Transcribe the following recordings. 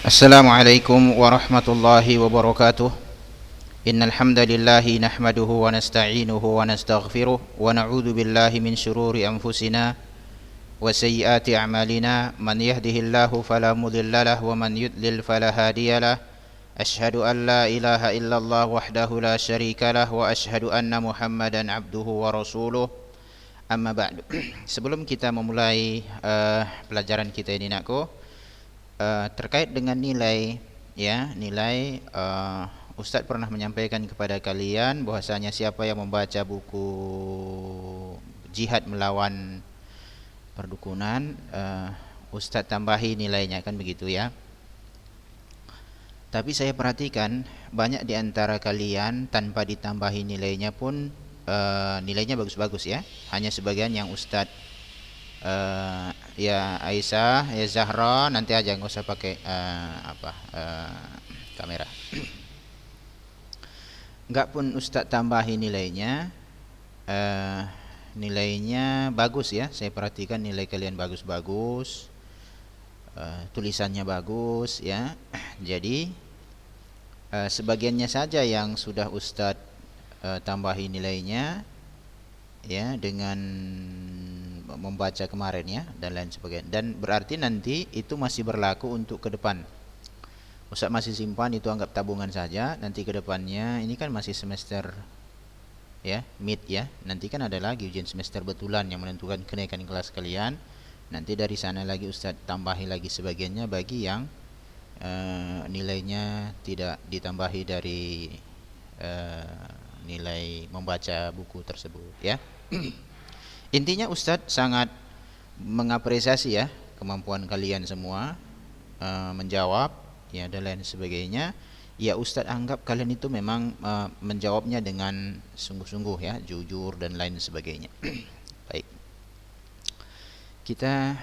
Assalamualaikum warahmatullahi wabarakatuh. Innal hamdalillah nahmaduhu wa nasta'inuhu wa nastaghfiruh wa na'udzu billahi min shururi anfusina wa sayyiati a'malina. Man yahdihillahu fala mudilla lahu wa man yudlil fala hadiyalah. Ashhadu an la ilaha illallah wahdahu la syarika lah wa ashhadu anna Muhammadan abduhu wa rasuluh. Amma ba'du. Sebelum kita memulai pelajaran kita ini nakku, terkait dengan nilai, ya, nilai, Ustadz pernah menyampaikan kepada kalian bahwasanya siapa yang membaca buku Jihad Melawan Perdukunan, Ustadz tambahi nilainya, kan begitu ya. Tapi saya perhatikan banyak di antara kalian tanpa ditambahi nilainya pun nilainya bagus-bagus ya. Hanya sebagian yang Ustadz, ya Aisyah, ya Zahra, nanti aja nggak usah pakai kamera. Nggak pun Ustadz tambahin nilainya, nilainya bagus ya. Saya perhatikan nilai kalian bagus-bagus, tulisannya bagus ya. Jadi sebagiannya saja yang sudah Ustadz tambahin nilainya, ya, dengan membaca kemarin ya, dan lain sebagainya. Dan berarti nanti itu masih berlaku untuk ke depan. Ustaz masih simpan, itu anggap tabungan saja. Nanti ke depannya, ini kan masih semester ya, mid ya. Nanti kan ada lagi ujian semester betulan yang menentukan kenaikan kelas kalian. Nanti dari sana lagi Ustaz tambahi lagi sebagiannya bagi yang nilainya tidak ditambahi dari nilai membaca buku tersebut ya. Intinya Ustadz sangat mengapresiasi ya kemampuan kalian semua menjawab ya dan lain sebagainya. Ya Ustadz anggap kalian itu memang menjawabnya dengan sungguh-sungguh ya, jujur dan lain sebagainya. Baik, kita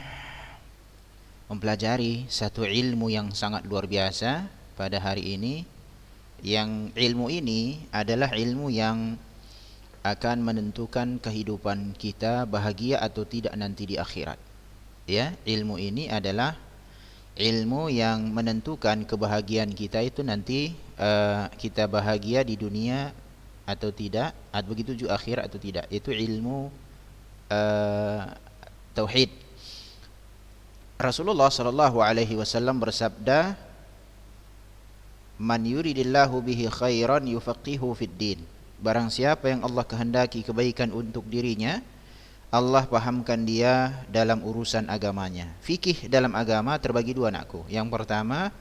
mempelajari satu ilmu yang sangat luar biasa pada hari ini. Yang ilmu ini adalah ilmu yang akan menentukan kehidupan kita bahagia atau tidak nanti di akhirat. Ya, ilmu ini adalah ilmu yang menentukan kebahagiaan kita itu nanti, kita bahagia di dunia atau tidak, atau begitu juga akhirat atau tidak. Itu ilmu tauhid. Rasulullah sallallahu alaihi wasallam bersabda, "Man yuridillahu bihi khairan yufaqihu fid din." Barang siapa yang Allah kehendaki kebaikan untuk dirinya, Allah pahamkan dia dalam urusan agamanya. Fikih dalam agama terbagi dua nakku. Yang pertama,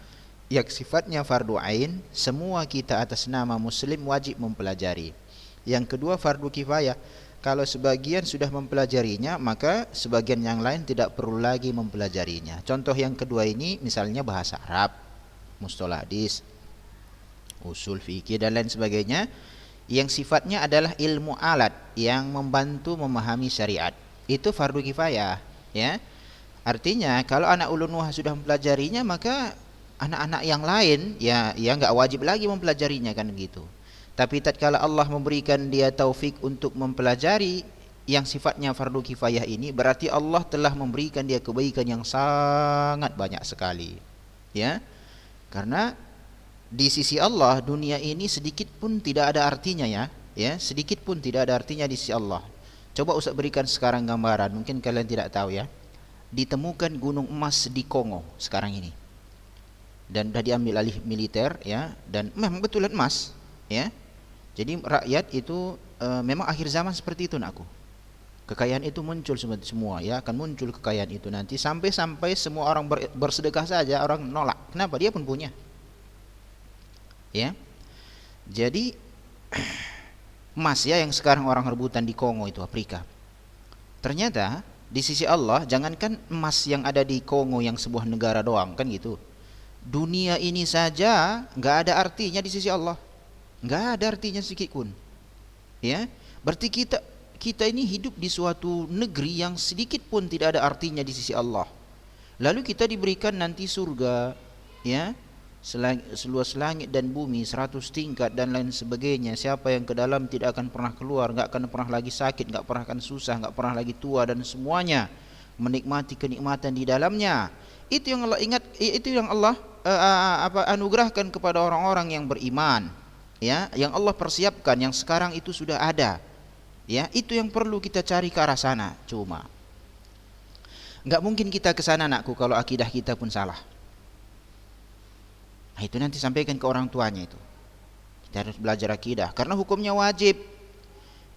yang sifatnya fardu ain, semua kita atas nama muslim wajib mempelajari. Yang kedua, fardu kifayah. Kalau sebagian sudah mempelajarinya, maka sebagian yang lain tidak perlu lagi mempelajarinya. Contoh yang kedua ini misalnya bahasa Arab, mustalah hadis, usul fikih dan lain sebagainya, yang sifatnya adalah ilmu alat yang membantu memahami syariat. Itu fardu kifayah ya. Artinya kalau anak ulun sudah mempelajarinya, maka anak-anak yang lain ya enggak wajib lagi mempelajarinya, kan gitu. Tapi tatkala Allah memberikan dia taufik untuk mempelajari yang sifatnya fardu kifayah ini, berarti Allah telah memberikan dia kebaikan yang sangat banyak sekali ya. Karena di sisi Allah dunia ini sedikit pun tidak ada artinya ya, sedikit pun tidak ada artinya di sisi Allah. Coba Ustaz berikan sekarang gambaran, mungkin kalian tidak tahu ya. Ditemukan gunung emas di Kongo sekarang ini, dan sudah diambil alih militer ya, dan memang betulan emas ya. Jadi rakyat itu memang akhir zaman seperti itu nakku. Kekayaan itu muncul semua ya, akan muncul kekayaan itu nanti sampai semua orang bersedekah saja orang nolak. Kenapa? Dia pun punya. Ya, jadi emas ya yang sekarang orang rebutan di Kongo itu, Afrika. Ternyata di sisi Allah, jangankan emas yang ada di Kongo yang sebuah negara doang, kan gitu. Dunia ini saja nggak ada artinya di sisi Allah, nggak ada artinya sedikit pun. Ya, berarti kita ini hidup di suatu negeri yang sedikit pun tidak ada artinya di sisi Allah. Lalu kita diberikan nanti surga, ya, seluas langit dan bumi 100 tingkat dan lain sebagainya. Siapa yang ke dalam tidak akan pernah keluar, nggak akan pernah lagi sakit, nggak pernah akan susah, nggak pernah lagi tua, dan semuanya menikmati kenikmatan di dalamnya. Itu yang Allah ingat, itu yang Allah anugerahkan kepada orang-orang yang beriman, ya, yang Allah persiapkan, yang sekarang itu sudah ada, ya, itu yang perlu kita cari ke arah sana. Cuma nggak mungkin kita ke sana, anakku, kalau akidah kita pun salah. Nah, itu nanti sampaikan ke orang tuanya itu. Kita harus belajar akidah karena hukumnya wajib.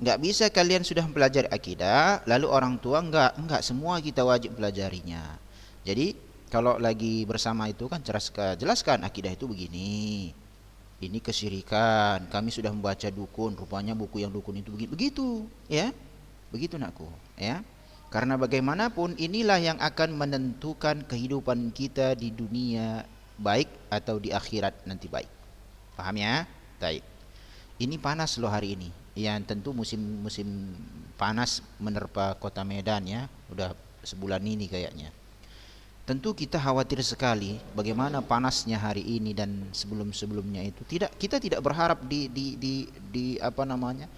Nggak bisa kalian sudah mempelajari akidah lalu orang tua enggak, semua kita wajib pelajarinya. Jadi kalau lagi bersama itu kan jelaskan akidah itu begini. Ini kesyirikan. Kami sudah membaca dukun, rupanya buku yang dukun itu begitu, ya. Begitu, nakku, ya. Karena bagaimanapun inilah yang akan menentukan kehidupan kita di dunia baik atau di akhirat nanti baik. Paham ya? Baik. Ini panas loh hari ini. Yang tentu musim panas menerpa kota Medan, ya. Udah sebulan ini kayaknya. Tentu kita khawatir sekali bagaimana panasnya hari ini dan sebelum-sebelumnya itu. Kita tidak berharap di apa namanya?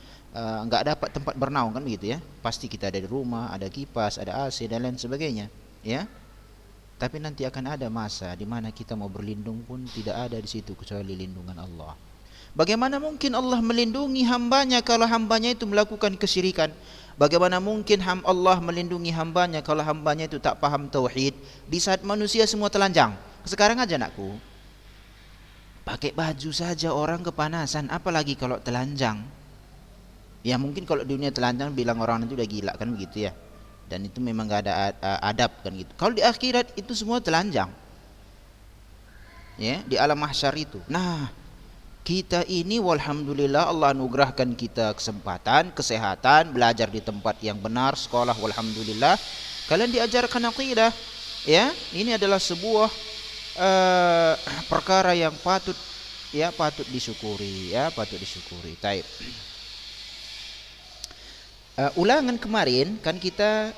Enggak dapat tempat bernaung kan begitu, ya. Pasti kita ada di rumah, ada kipas, ada AC dan lain sebagainya, ya. Tapi nanti akan ada masa di mana kita mau berlindung pun tidak ada di situ kecuali lindungan Allah. Bagaimana mungkin Allah melindungi hambanya kalau hambanya itu melakukan kesyirikan? Bagaimana mungkin Allah melindungi hambanya kalau hambanya itu tak paham tauhid? Di saat manusia semua telanjang. Sekarang aja, anakku, pakai baju saja orang kepanasan, apalagi kalau telanjang. Ya mungkin kalau dunia telanjang bilang orang itu udah gila kan begitu, ya. Dan itu memang gak ada adab kan gitu. Kalau di akhirat itu semua telanjang, ya, di alam mahsyar itu. Nah, kita ini walhamdulillah Allah anugerahkan kita kesempatan, kesehatan, belajar di tempat yang benar, sekolah, walhamdulillah. Kalian diajarkan akidah, ya. Ini adalah sebuah perkara yang patut disyukuri, ya, patut disyukuri. Taib. Ulangan kemarin kan kita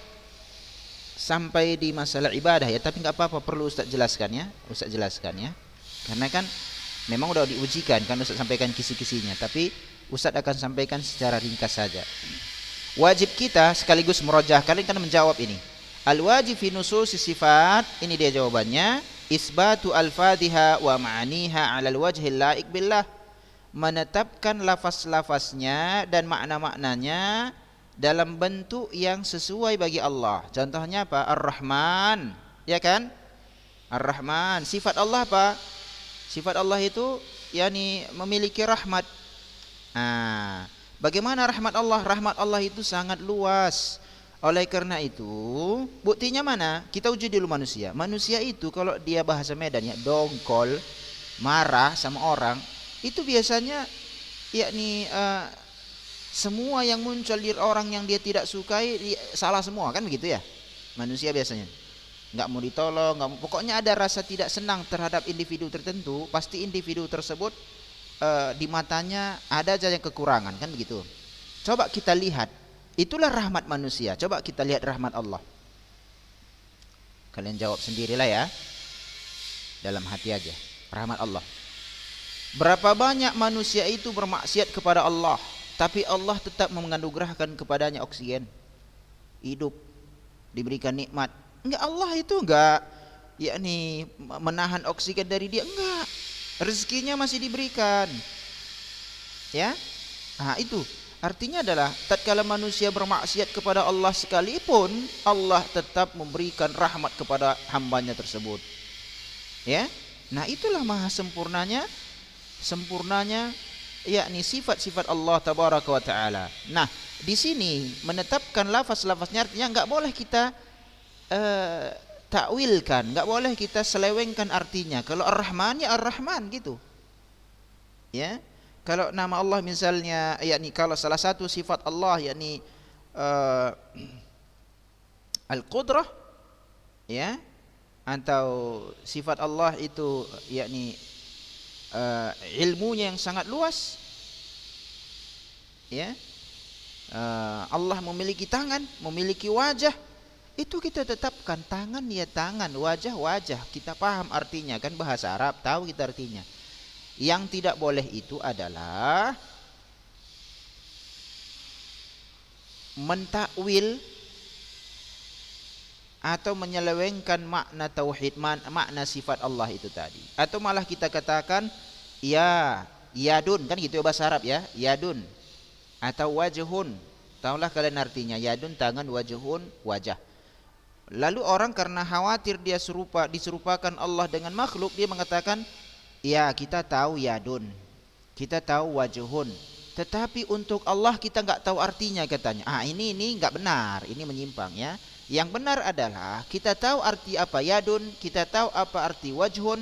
sampai di masalah ibadah, ya, tapi nggak apa-apa, perlu Ustaz jelaskan, ya. Ustaz jelaskan, ya. Karena kan memang udah diujikan kan Ustaz sampaikan kisi-kisinya, tapi Ustaz akan sampaikan secara ringkas saja. Wajib kita sekaligus merojah, kalian kan menjawab ini. Al-wajib fi nususi sifat, ini dia jawabannya, isbatu al-fadhiha wa ma'aniha 'ala al-wajhil la'iq billah. Menetapkan lafaz-lafaznya dan makna-maknanya dalam bentuk yang sesuai bagi Allah. Contohnya apa? Ar-Rahman, ya kan? Ar-Rahman, sifat Allah apa? Sifat Allah itu yakni memiliki rahmat. Nah, bagaimana rahmat Allah? Rahmat Allah itu sangat luas. Oleh karena itu, buktinya mana? Kita uji dulu manusia. Manusia itu kalau dia bahasa Medan, ya, dongkol, marah sama orang, itu biasanya yakni semua yang muncul di orang yang dia tidak sukai salah semua kan begitu, ya. Manusia biasanya nggak mau ditolong, pokoknya ada rasa tidak senang terhadap individu tertentu, pasti individu tersebut di matanya ada aja yang kekurangan kan begitu. Coba kita lihat, itulah rahmat manusia. Coba kita lihat rahmat Allah. Kalian jawab sendirilah, ya, dalam hati aja. Rahmat Allah. Berapa banyak manusia itu bermaksiat kepada Allah, tapi Allah tetap menganugerahkan kepadanya oksigen, hidup, diberikan nikmat. Enggak, Allah itu enggak yakni menahan oksigen dari dia, enggak. Rezekinya masih diberikan, ya. Nah, itu artinya adalah tatkala manusia bermaksiat kepada Allah sekalipun, Allah tetap memberikan rahmat kepada hambanya tersebut, ya. Nah, itulah maha sempurnanya yakni sifat-sifat Allah tabaraka wa taala. Nah, di sini menetapkan lafaz-lafaznya artinya enggak boleh kita takwilkan, nggak boleh kita selewengkan artinya. Kalau Ar-Rahman, ya Ar-Rahman gitu, ya. Kalau nama Allah misalnya, yakni kalau salah satu sifat Allah yakni Al-Qudrah, ya, atau sifat Allah itu yakni ilmunya yang sangat luas, ya. Allah memiliki tangan, memiliki wajah, itu kita tetapkan tangan, ya tangan, wajah, wajah. Kita paham artinya kan, bahasa Arab, tahu kita artinya. Yang tidak boleh itu adalah mentakwil atau menyelewengkan makna tauhid, makna sifat Allah itu tadi, atau malah kita katakan ya, yadun, kan gitu ya bahasa Arab ya, yadun, atau wajhun. Tahulah kalian artinya, yadun tangan, wajhun wajah. Lalu orang karena khawatir dia diserupakan Allah dengan makhluk, dia mengatakan ya, kita tahu yadun, kita tahu wajhun, tetapi untuk Allah kita nggak tahu artinya katanya. Ini nggak benar, ini menyimpang ya. Yang benar adalah kita tahu arti apa yadun, kita tahu apa arti wajhun,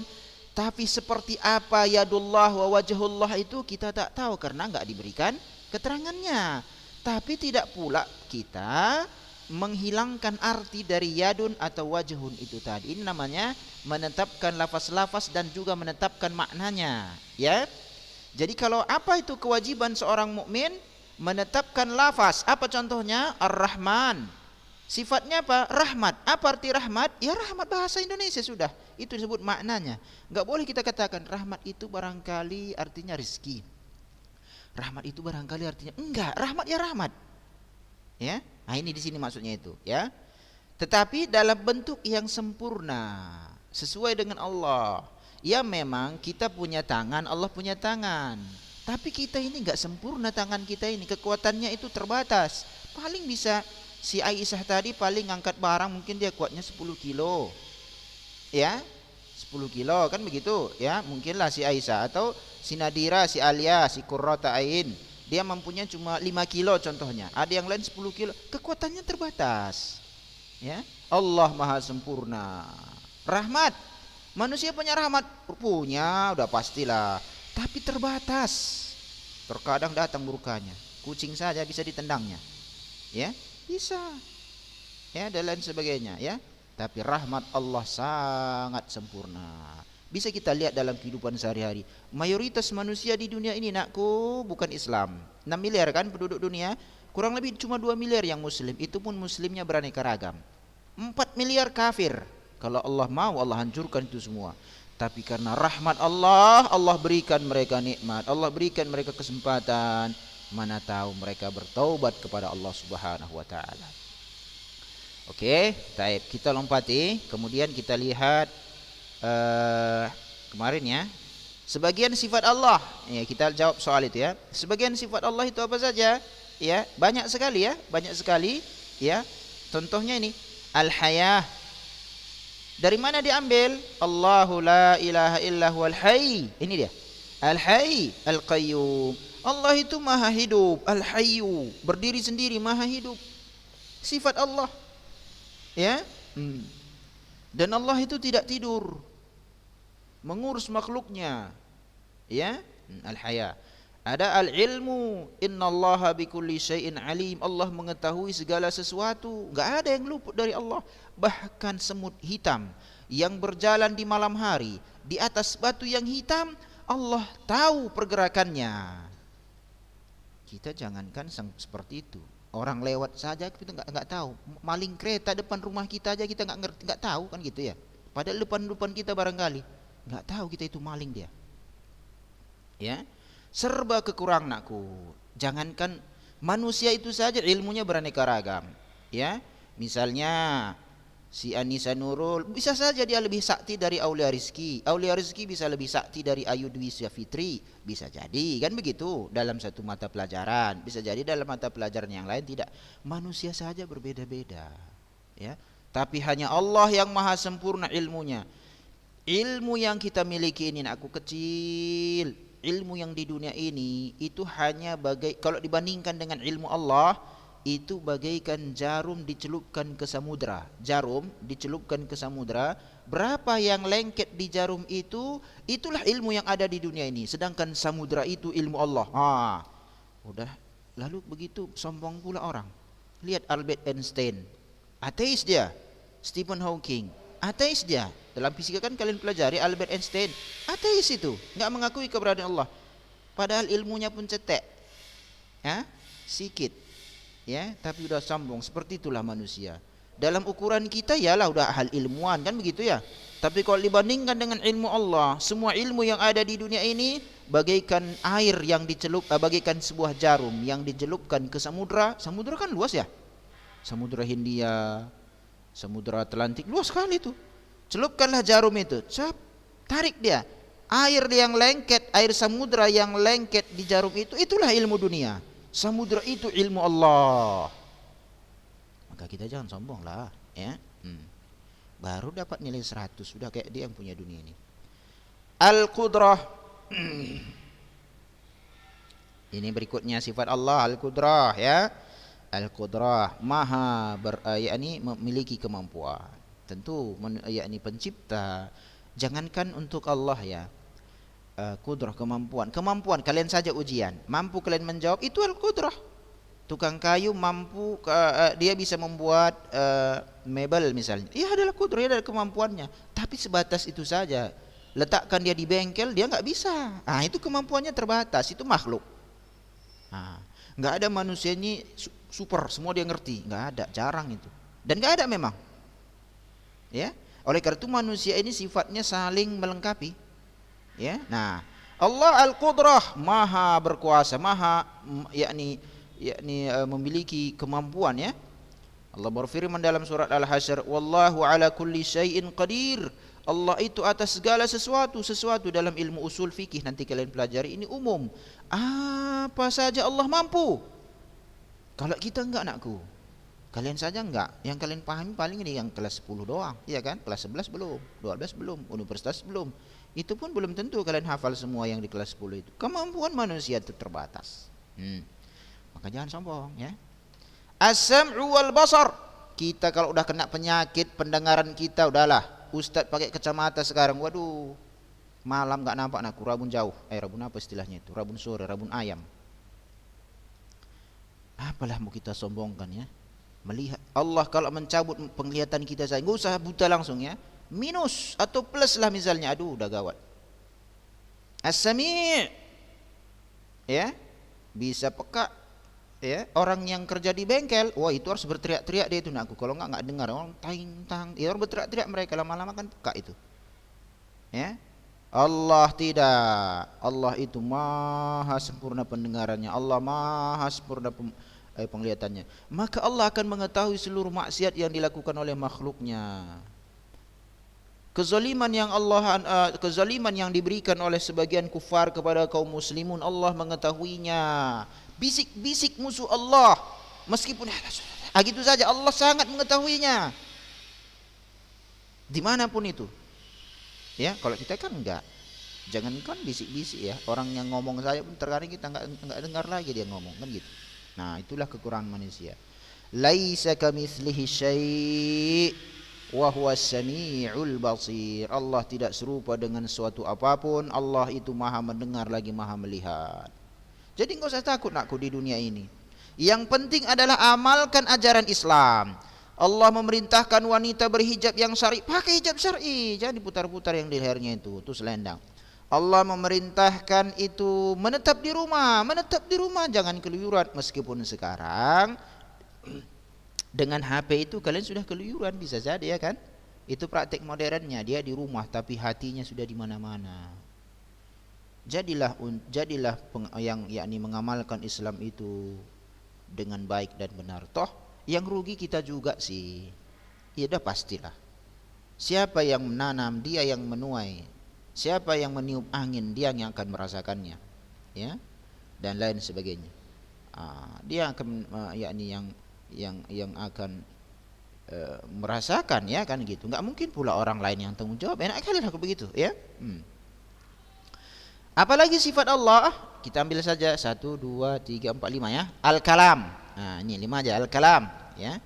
tapi seperti apa yadullah wa wajhullah itu kita tak tahu karena nggak diberikan keterangannya. Tapi tidak pula kita menghilangkan arti dari yadun atau wajhun itu tadi. Ini namanya menetapkan lafaz-lafaz dan juga menetapkan maknanya, ya. Jadi kalau apa itu kewajiban seorang mukmin? Menetapkan lafaz. Apa contohnya? Ar-Rahman. Sifatnya apa? Rahmat. Apa arti rahmat? Ya rahmat bahasa Indonesia sudah. Itu disebut maknanya. Enggak boleh kita katakan rahmat itu barangkali artinya rezeki. Rahmat itu barangkali artinya enggak, rahmat ya rahmat. Ya. Nah, ini di sini maksudnya itu, ya. Tetapi dalam bentuk yang sempurna, sesuai dengan Allah. Ya memang kita punya tangan, Allah punya tangan. Tapi kita ini enggak sempurna tangan kita ini, kekuatannya itu terbatas. Paling bisa si Aisyah tadi paling ngangkat barang mungkin dia kuatnya 10 kilo. Ya. 10 kilo kan begitu, ya. Mungkinlah si Aisyah atau si Nadira, si Alia, si Qurrata Ain, dia mempunyai cuma 5 kilo contohnya. Ada yang lain 10 kilo. Kekuatannya terbatas. Ya. Allah Maha sempurna. Rahmat. Manusia punya rahmat? Punya, udah pastilah. Tapi terbatas. Terkadang datang murkanya. Kucing saja bisa ditendangnya. Ya, bisa. Ya, dan lain sebagainya, ya. Tapi rahmat Allah sangat sempurna. Bisa kita lihat dalam kehidupan sehari-hari. Mayoritas manusia di dunia ini, nakku, bukan Islam. 6 miliar kan penduduk dunia, kurang lebih cuma 2 miliar yang muslim. Itu pun muslimnya beraneka ragam. 4 miliar kafir. Kalau Allah mau, Allah hancurkan itu semua. Tapi karena rahmat Allah, Allah berikan mereka nikmat, Allah berikan mereka kesempatan. Mana tahu mereka bertaubat kepada Allah Subhanahu wa taala. Oke, baik, kita lompati. Kemudian kita lihat kemarin ya, sebagian sifat Allah. Ya, kita jawab soal itu ya. Sebagian sifat Allah itu apa saja? Ya, banyak sekali ya, banyak sekali. Ya, contohnya ini al-hayah. Dari mana diambil? Allahu la ilaha illa huwal hayy. Ini dia. Al-hayy, al-qayyum. Allah itu maha hidup, al-hayyu, berdiri sendiri, maha hidup. Sifat Allah. Ya. Dan Allah itu tidak tidur. Mengurus makhluknya. Ya. Al-haya. Ada al-ilmu, innallaha bikulli syai'in alim. Allah mengetahui segala sesuatu, enggak ada yang luput dari Allah. Bahkan semut hitam yang berjalan di malam hari di atas batu yang hitam, Allah tahu pergerakannya. Kita jangankan seperti itu. Orang lewat saja kita enggak tahu. Maling kereta depan rumah kita aja kita enggak ngerti, enggak tahu kan gitu ya. Padahal depan kita barangkali enggak tahu kita itu maling dia. Ya. Serba kekurangan nakku. Jangankan manusia itu saja ilmunya beraneka ragam. Ya, misalnya si Anissa Nurul bisa saja dia lebih sakti dari Aulia Rizki. Aulia Rizki bisa lebih sakti dari Ayu Dwi Fitri. Bisa jadi kan begitu dalam satu mata pelajaran. Bisa jadi dalam mata pelajaran yang lain tidak. Manusia saja berbeda-beda. Ya, tapi hanya Allah yang maha sempurna ilmunya. Ilmu yang kita miliki ini nakku kecil. Ilmu yang di dunia ini itu hanya kalau dibandingkan dengan ilmu Allah itu bagaikan jarum dicelupkan ke samudra. Jarum dicelupkan ke samudra, berapa yang lengket di jarum itu, itulah ilmu yang ada di dunia ini. Sedangkan samudra itu ilmu Allah. Udah, lalu begitu sombong pula orang. Lihat Albert Einstein, ateis dia. Stephen Hawking, ateis dia. Dalam fisika kan kalian pelajari Albert Einstein, ateis itu, enggak mengakui keberadaan Allah. Padahal ilmunya pun cetek. Ya, sikit. Ya, tapi udah sombong. Seperti itulah manusia. Dalam ukuran kita ialah udah hal ilmuwan kan begitu ya. Tapi kalau dibandingkan dengan ilmu Allah, semua ilmu yang ada di dunia ini bagaikan air yang bagaikan sebuah jarum yang dicelupkan ke samudra. Samudra kan luas ya. Samudra Hindia, Samudra Atlantik luas sekali itu. Celupkanlah jarum itu, cap, tarik dia. Air yang lengket, air samudra yang lengket di jarum itu, itulah ilmu dunia. Samudra itu ilmu Allah. Maka kita jangan sombong lah, ya. Baru dapat nilai 100, sudah kayak dia yang punya dunia ini. Al-Qudrah. Ini berikutnya sifat Allah Al-Qudrah, ya. Al-Qudrah, maha yakni memiliki kemampuan. Tentu yakni pencipta. Jangankan untuk Allah ya. Qudrah, kemampuan kalian saja ujian. Mampu kalian menjawab, itu Al-Qudrah. Tukang kayu mampu dia bisa membuat mebel misalnya. Ia adalah qudrah, ia adalah kemampuannya. Tapi sebatas itu saja. Letakkan dia di bengkel, dia nggak bisa. Itu kemampuannya terbatas, itu makhluk. Nggak ada manusia ini super, semua dia ngerti, nggak ada, jarang itu. Dan nggak ada memang. Ya, oleh karena itu manusia ini sifatnya saling melengkapi. Ya, nah Allah Al-Qudrah, maha berkuasa, maha yakni memiliki kemampuan ya. Allah berfirman dalam surat Al-Hasyr, wallahu ala kulli syai'in qadir. Allah itu atas segala sesuatu dalam ilmu usul fikih nanti kalian pelajari, ini umum. Apa saja Allah mampu. Kalau kita enggak anakku, kalian saja enggak. Yang kalian pahami paling ini yang kelas 10 doang, iya kan? Kelas 11 belum, 12 belum, universitas belum. Itu pun belum tentu kalian hafal semua yang di kelas 10 itu. Kemampuan manusia itu terbatas. Maka jangan sombong ya. As-sam'u wal basar. Kita kalau udah kena penyakit pendengaran kita udahlah. Ustadz pakai kacamata sekarang, waduh, malam nggak nampak anakku, rabun jauh, rabun apa istilahnya itu, rabun sore, rabun ayam. Apalah mau kita sombongkan ya? Melihat Allah kalau mencabut penglihatan kita saja, nggak usah buta langsung ya, minus atau plus lah misalnya, aduh udah gawat. As-sami', ya, bisa peka. Ya, orang yang kerja di bengkel, wah itu harus berteriak-teriak dia itu nakku. Kalau nggak dengar orang tang, ya harus berteriak-teriak mereka, lama-lama kan peka itu. Ya, Allah tidak. Allah itu maha sempurna pendengarannya, Allah maha sempurna penglihatannya. Maka Allah akan mengetahui seluruh maksiat yang dilakukan oleh makhluknya. Kezaliman yang diberikan oleh sebagian kufar kepada kaum muslimun, Allah mengetahuinya. Bisik-bisik musuh Allah, meskipun gitu saja Allah sangat mengetahuinya. Dimanapun itu. Ya, kalau kita kan enggak. Jangankan bisik-bisik ya, orang yang ngomong saya pun terkadang kita enggak dengar lagi dia ngomong kan gitu. Nah, itulah kekurangan manusia. Laisa kamitslihi syai' wa huwas samiul basir. Allah tidak serupa dengan suatu apapun. Allah itu maha mendengar lagi maha melihat. Jadi enggak usah takut nakku di dunia ini. Yang penting adalah amalkan ajaran Islam. Allah memerintahkan wanita berhijab yang syar'i, pakai hijab syar'i, jangan diputar-putar yang di lehernya itu selendang. Allah memerintahkan itu menetap di rumah, jangan keluyuran. Meskipun sekarang dengan HP itu kalian sudah keluyuran, bisa jadi ya kan? Itu praktek modernnya, dia di rumah tapi hatinya sudah di mana-mana. Jadilah yang yakni mengamalkan Islam itu dengan baik dan benar. Toh yang rugi kita juga sih. Ya udah pastilah. Siapa yang menanam, dia yang menuai. Siapa yang meniup angin, dia yang akan merasakannya. Ya. Dan lain sebagainya. Dia akan yakni yang akan merasakan ya kan gitu. Enggak mungkin pula orang lain yang tanggung jawab. Enak kali lah begitu ya. Apalagi sifat Allah, kita ambil saja 1, 2, 3, 4, 5 ya. Al-kalam. Nah, ini 5 aja Al-kalam ya.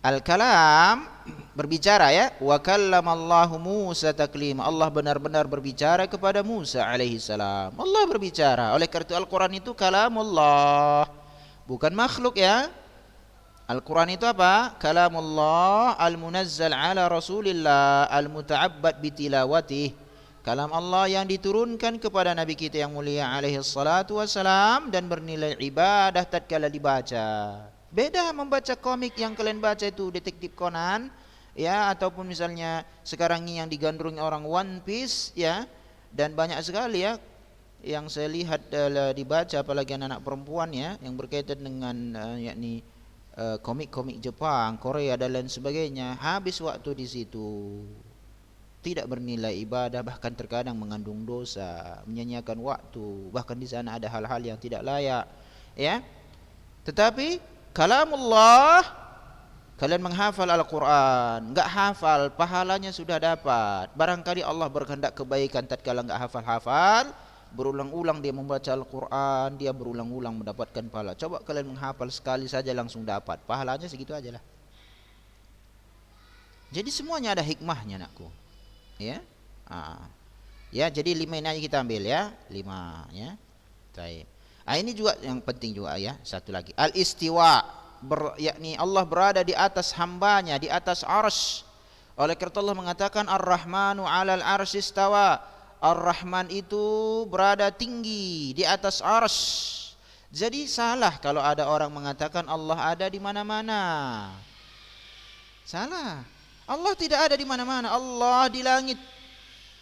Al-kalam berbicara ya. Wa kallamallahu Musa taklima. Allah benar-benar berbicara kepada Musa alaihi salam. Allah berbicara. Oleh karena itu Al-Qur'an itu kalamullah, bukan makhluk ya. Al-Qur'an itu apa? Kalamullah al-munazzal ala Rasulillah al-muta'abbad bitilawatih. Kalam Allah yang diturunkan kepada Nabi kita yang mulia alaihi salatu wassalam dan bernilai ibadah tatkala dibaca. Beda membaca komik yang kalian baca itu Detektif Conan ya, ataupun misalnya sekarang ini yang digandrungi orang One Piece ya, dan banyak sekali ya yang saya lihat dibaca apalagi anak-anak perempuan ya yang berkaitan dengan yakni komik-komik Jepang, Korea dan lain sebagainya, habis waktu di situ. Tidak bernilai ibadah, bahkan terkadang mengandung dosa, menyanyiakan waktu, bahkan di sana ada hal-hal yang tidak layak, ya. Tetapi kalamullah, kalian menghafal Al-Quran, enggak hafal, pahalanya sudah dapat. Barangkali Allah berkehendak kebaikan tatkala enggak hafal-hafal, berulang-ulang dia membaca Al-Quran, dia berulang-ulang mendapatkan pahala. Coba kalian menghafal sekali saja langsung dapat, pahalanya segitu aja lah. Jadi semuanya ada hikmahnya, nakku. Ya, ya, jadi 5 ini aja kita ambil ya, 5 ya. Baik. Ini juga yang penting juga ya. Satu lagi, al-istiwa, yakni Allah berada di atas hambanya, di atas arsy. Oleh karena Allah mengatakan ar-Rahmanu 'alal arsy istawa. Ar-Rahman itu berada tinggi di atas arsy. Jadi salah kalau ada orang mengatakan Allah ada di mana-mana. Salah. Allah tidak ada di mana-mana. Allah di langit.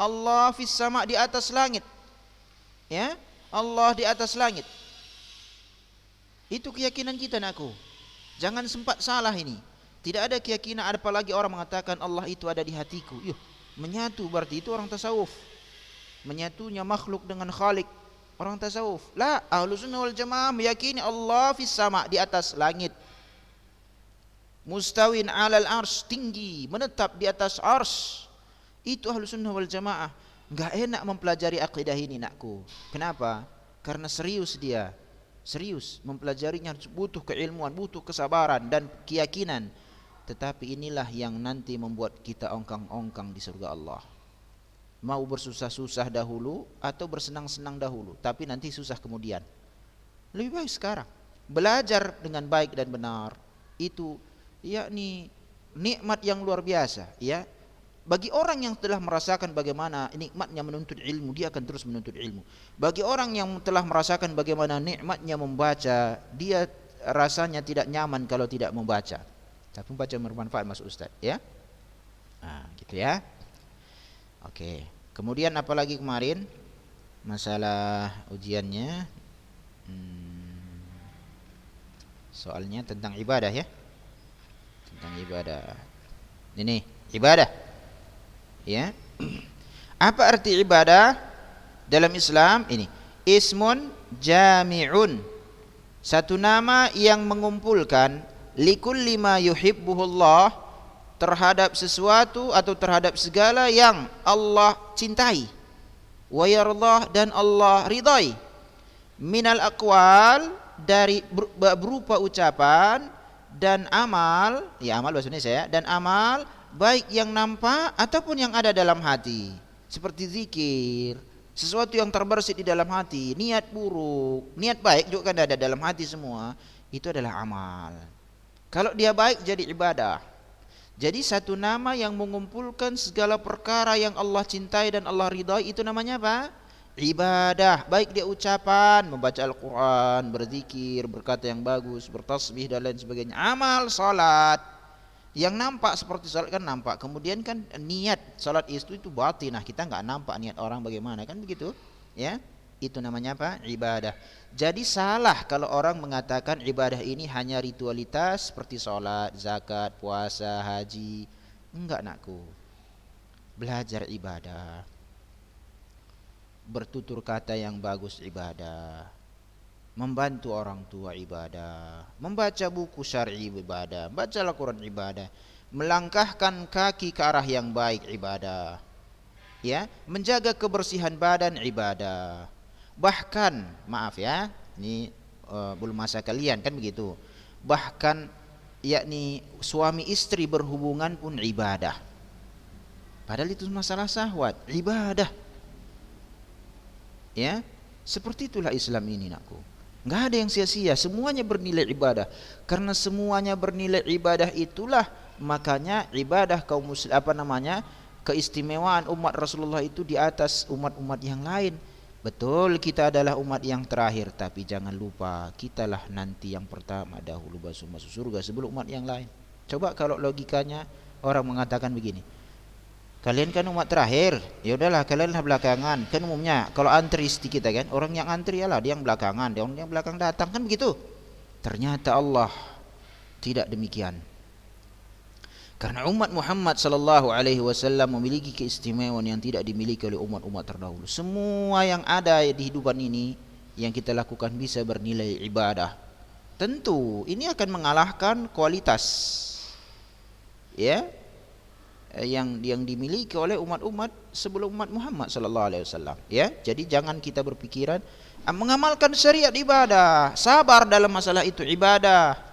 Allah fis sama, di atas langit. Ya, Allah di atas langit. Itu keyakinan kita, nakku. Jangan sempat salah ini. Tidak ada keyakinan, apalagi orang mengatakan Allah itu ada di hatiku. Yuh, menyatu berarti itu orang tasawuf. Menyatunya makhluk dengan khalik, orang tasawuf. La, Ahlussunnah wal Jamaah meyakini Allah fis sama, di atas langit. Mustawin 'alal arsy, tinggi, menetap di atas arsy. Itu Ahlussunnah wal Jamaah. Enggak enak mempelajari akidah ini, nakku. Kenapa? Karena serius dia. Serius mempelajarinya, butuh keilmuan, butuh kesabaran dan keyakinan. Tetapi inilah yang nanti membuat kita ongkang-ongkang di surga Allah. Mau bersusah-susah dahulu atau bersenang-senang dahulu, tapi nanti susah kemudian. Lebih baik sekarang belajar dengan baik dan benar. Itu yakni nikmat yang luar biasa, ya. Bagi orang yang telah merasakan bagaimana nikmatnya menuntut ilmu, dia akan terus menuntut ilmu. Bagi orang yang telah merasakan bagaimana nikmatnya membaca, dia rasanya tidak nyaman kalau tidak membaca. Tapi membaca bermanfaat, Mas Ustaz, ya. Gitu ya. Oke. Kemudian apalagi kemarin masalah ujiannya, soalnya tentang ibadah, ya. Tentang ibadah. Ini ibadah, ya. Apa arti ibadah dalam Islam? Ini ismun jami'un, satu nama yang mengumpulkan likulli ma yuhibbuhullah, terhadap sesuatu atau terhadap segala yang Allah cintai, wa yardah, dan Allah ridai, minal aqwal, dari berupa ucapan dan amal, ya amal bahasa Indonesia ya, dan amal baik yang nampak ataupun yang ada dalam hati, seperti zikir, sesuatu yang terbersih di dalam hati, niat buruk, niat baik juga kan ada dalam hati semua, itu adalah amal. Kalau dia baik jadi ibadah. Jadi satu nama yang mengumpulkan segala perkara yang Allah cintai dan Allah ridai, itu namanya apa? Ibadah. Baik dia ucapan, membaca Al-Quran, berzikir, berkata yang bagus, bertasbih dan lain sebagainya. Amal salat, yang nampak seperti salat kan nampak. Kemudian kan niat salat itu batinah, kita nggak nampak niat orang bagaimana, kan begitu, ya. Itu namanya apa? Ibadah. Jadi salah kalau orang mengatakan ibadah ini hanya ritualitas seperti salat, zakat, puasa, haji. Enggak, nakku. Belajar ibadah, bertutur kata yang bagus ibadah, membantu orang tua ibadah, membaca buku syar'i ibadah, baca Al-Quran ibadah, melangkahkan kaki ke arah yang baik ibadah, ya, menjaga kebersihan badan ibadah. Bahkan maaf ya, ini belum masa kalian kan begitu. Bahkan yakni suami istri berhubungan pun ibadah. Padahal itu masalah syahwat, ibadah. Ya, seperti itulah Islam ini, nakku. Enggak ada yang sia-sia, semuanya bernilai ibadah. Karena semuanya bernilai ibadah, itulah makanya ibadah kaum muslim, keistimewaan umat Rasulullah itu di atas umat-umat yang lain. Betul kita adalah umat yang terakhir, tapi jangan lupa kitalah nanti yang pertama dahulu masuk surga sebelum umat yang lain. Coba kalau logikanya orang mengatakan begini, kalian kan umat terakhir, ya udahlah kalianlah belakangan. Kan umumnya kalau antri kita kan, orang yang antri lah dia yang belakangan, dia orang yang belakang datang, kan begitu. Ternyata Allah Tidak demikian. Karena umat Muhammad sallallahu alaihi wasallam memiliki keistimewaan yang tidak dimiliki oleh umat-umat terdahulu. Semua yang ada di hidupan ini yang kita lakukan bisa bernilai ibadah. Tentu ini akan mengalahkan kualitas ya yang dimiliki oleh umat-umat sebelum umat Muhammad sallallahu alaihi wasallam ya. Jadi jangan kita berpikiran mengamalkan syariat ibadah, sabar dalam masalah itu ibadah.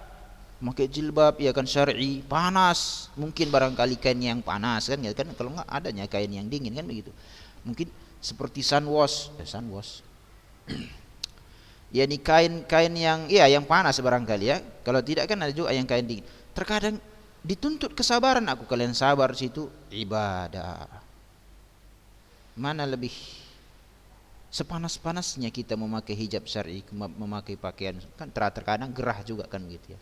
Memakai jilbab ya kan syar'i, panas, mungkin barangkali kain yang panas kan, kalau enggak adanya kain yang dingin kan begitu. Mungkin seperti sunwash. Ya ini kain yang yang panas barangkali ya. Kalau tidak kan ada juga yang kain dingin. Terkadang dituntut kesabaran, aku kalian sabar situ ibadah. Mana lebih sepanas-panasnya kita memakai hijab syar'i, memakai pakaian kan terkadang gerah juga kan begitu ya.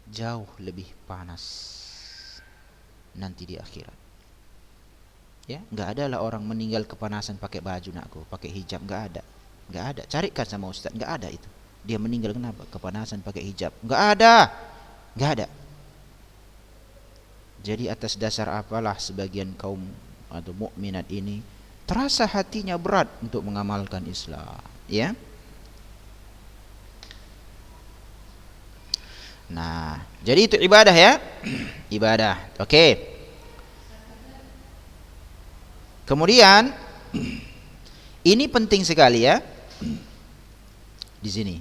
Jauh lebih panas nanti di akhirat. Ya, enggak ada lah orang meninggal kepanasan pakai baju nakku, pakai hijab, enggak ada. Carikan sama ustaz, enggak ada itu. Dia meninggal kenapa? Kepanasan pakai hijab. Enggak ada. Jadi atas dasar apalah sebagian kaum atau mukminat ini terasa hatinya berat untuk mengamalkan Islam, ya? Nah, jadi itu ibadah ya. Ibadah. Oke. Kemudian ini penting sekali ya. Di sini.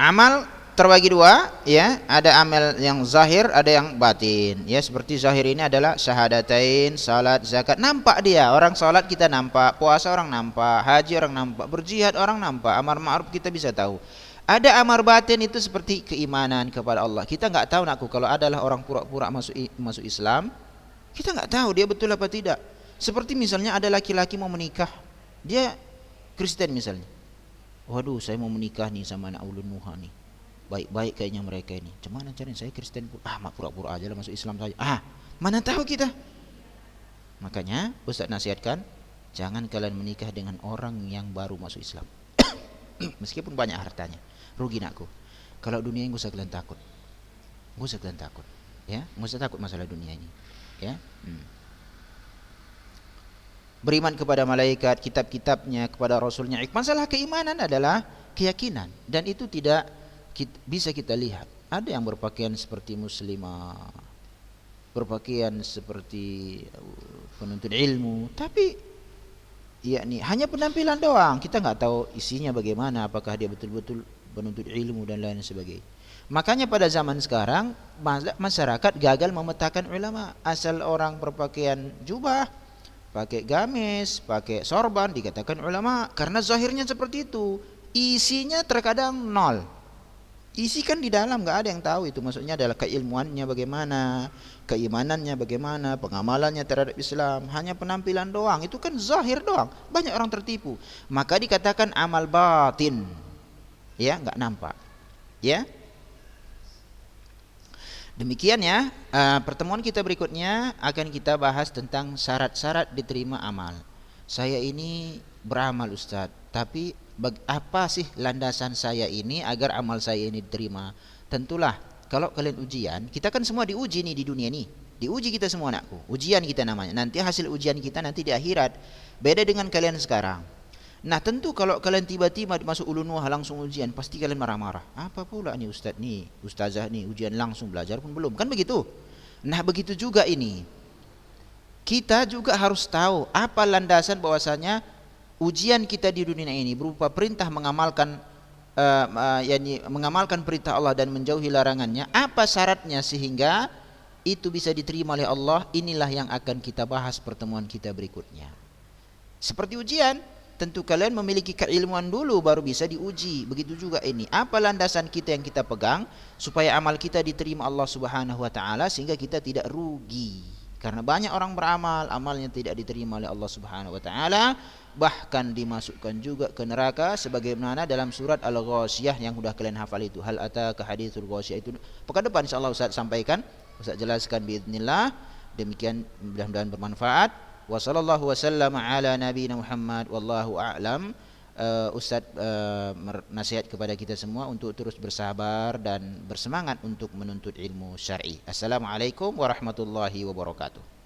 Amal terbagi dua ya, ada amal yang zahir, ada yang batin. Ya, seperti zahir ini adalah syahadatain, salat, zakat. Nampak dia, orang salat kita nampak, puasa orang nampak, haji orang nampak, berjihad orang nampak, amar ma'ruf kita bisa tahu. Ada amar batin itu seperti keimanan kepada Allah. Kita enggak tahu nakku kalau adalah orang pura-pura masuk Islam, kita enggak tahu dia betul apa tidak. Seperti misalnya ada laki-laki mau menikah, dia Kristen misalnya. Waduh, saya mau menikah nih sama anak ulun Nuha nih. Baik-baik kayaknya mereka ini. Cuman caranya saya Kristen pun. Mak pura-pura aja lah masuk Islam saja. Mana tahu kita. Makanya Ustaz nasihatkan, jangan kalian menikah dengan orang yang baru masuk Islam. Meskipun banyak hartanya. Rugi nakku. Kalau dunia ini gak usah kalian takut. Ya, gak usah takut masalah dunia ini. Ya. Beriman kepada malaikat, kitab-kitabnya, kepada rasulnya. Masalah keimanan adalah keyakinan, dan itu tidak bisa kita lihat. Ada yang berpakaian seperti muslimah, berpakaian seperti penuntut ilmu, tapi yakni hanya penampilan doang. Kita nggak tahu isinya bagaimana, apakah dia betul-betul penuntut ilmu dan lain sebagainya. Makanya pada zaman sekarang masyarakat gagal memetakan ulama. Asal orang berpakaian jubah, pakai gamis, pakai sorban dikatakan ulama, karena zahirnya seperti itu. Isinya terkadang nol. Isi kan di dalam nggak ada yang tahu itu. Maksudnya adalah keilmuannya bagaimana, keimanannya bagaimana, pengamalannya terhadap Islam. Hanya penampilan doang, itu kan zahir doang. Banyak orang tertipu. Maka dikatakan amal batin. Ya, nggak nampak. Ya. Demikian ya, pertemuan kita berikutnya akan kita bahas tentang syarat-syarat diterima amal. Saya ini beramal Ustaz, tapi apa sih landasan saya ini agar amal saya ini diterima? Tentulah kalau kalian ujian, kita kan semua diuji nih di dunia nih. Diuji kita semua anakku, ujian kita namanya. Nanti hasil ujian kita nanti di akhirat. Beda dengan kalian sekarang. Nah tentu kalau kalian tiba-tiba masuk ulun Nuh langsung ujian, pasti kalian marah-marah. Apa pula nih Ustaz nih, Ustazah nih, ujian langsung, belajar pun belum, kan begitu. Nah begitu juga ini. Kita juga harus tahu apa landasan bahwasanya ujian kita di dunia ini berupa perintah mengamalkan mengamalkan perintah Allah dan menjauhi larangannya. Apa syaratnya sehingga itu bisa diterima oleh Allah? Inilah yang akan kita bahas pertemuan kita berikutnya. Seperti ujian, tentu kalian memiliki keilmuan dulu baru bisa diuji. Begitu juga ini. Apa landasan kita yang kita pegang supaya amal kita diterima Allah Subhanahu wa taala sehingga kita tidak rugi. Karena banyak orang beramal, amalnya tidak diterima oleh Allah Subhanahu wa taala, bahkan dimasukkan juga ke neraka sebagaimana dalam surat Al-Ghasyiyah yang sudah kalian hafal itu. Hal ataka haditsul ghasyiyah itu pekan depan insyaallah Ustaz sampaikan, Ustaz jelaskan biidznillah. Demikian mudah-mudahan bermanfaat. Wa sallallahu wasallam ala nabiyina Muhammad wallahu a'lam. Ustaz nasihat kepada kita semua untuk terus bersabar dan bersemangat untuk menuntut ilmu syar'i. Assalamualaikum warahmatullahi wabarakatuh.